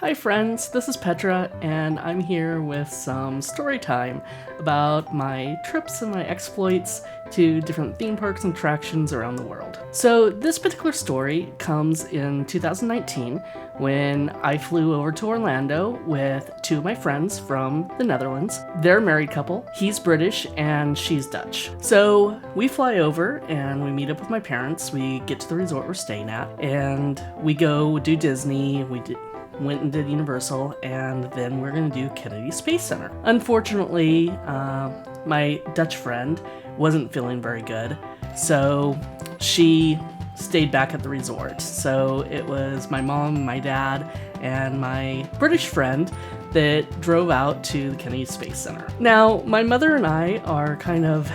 Hi friends, this is Petra, and I'm here with some story time about my trips and my exploits to different theme parks and attractions around the world. So this particular story comes in 2019 when I flew over to Orlando with two of my friends from the Netherlands. They're a married couple. He's British and she's Dutch. So we fly over and we meet up with my parents. We get to the resort we're staying at and we go do Disney. Went and did Universal, and then we're going to do Kennedy Space Center. Unfortunately, my Dutch friend wasn't feeling very good, so she stayed back at the resort. So it was my mom, my dad, and my British friend that drove out to the Kennedy Space Center. Now, my mother and I are kind of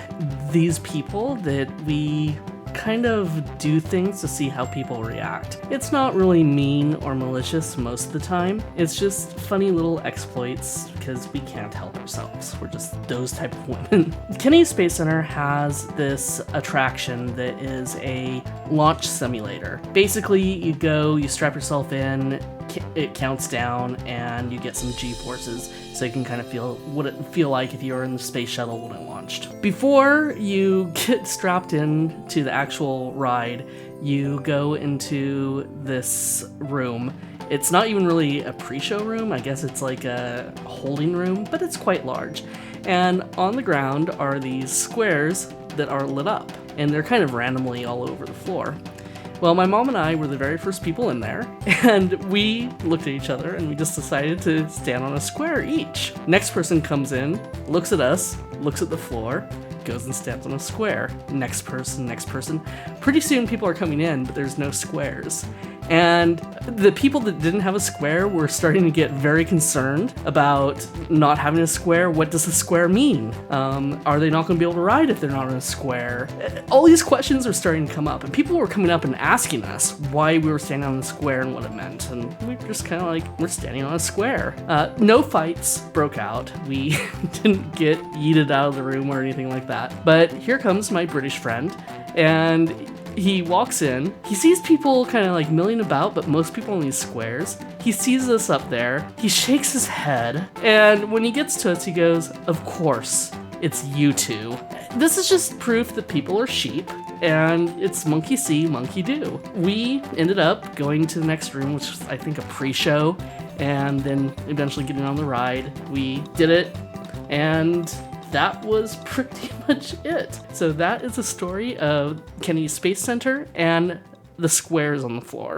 these people that we kind of do things to see how people react. It's not really mean or malicious most of the time. It's just funny little exploits because we can't help ourselves. We're just those type of women. Kennedy Space Center has this attraction that is a launch simulator. Basically, you go, you strap yourself in, it counts down, and you get some G-forces so you can kind of feel what it would feel like if you were in the space shuttle when it launched. Before you get strapped in to the actual ride, you go into this room. It's not even really a pre-show room. I guess it's like a holding room, but it's quite large. And on the ground are these squares that are lit up, and they're kind of randomly all over the floor. Well, my mom and I were the very first people in there, and we looked at each other and we just decided to stand on a square each. Next person comes in, looks at us, looks at the floor, goes and stands on a square. Next person. Pretty soon people are coming in, but there's no squares. And the people that didn't have a square were starting to get very concerned about not having a square. What does a square mean? Are they not going to be able to ride if they're not in a square? All these questions were starting to come up, and people were coming up and asking us why we were standing on the square and what it meant. And we were just kind of like, we're standing on a square. No fights broke out. We didn't get yeeted out of the room or anything like that. But here comes my British friend, and he walks in, he sees people kind of like milling about, but most people in these squares. He sees us up there, he shakes his head, and when he gets to us, he goes, "Of course, it's you two." This is just proof that people are sheep, and it's monkey see, monkey do. We ended up going to the next room, which was, I think, a pre-show, and then eventually getting on the ride. We did it, and that was pretty much it. So that is the story of Kennedy Space Center and the squares on the floor.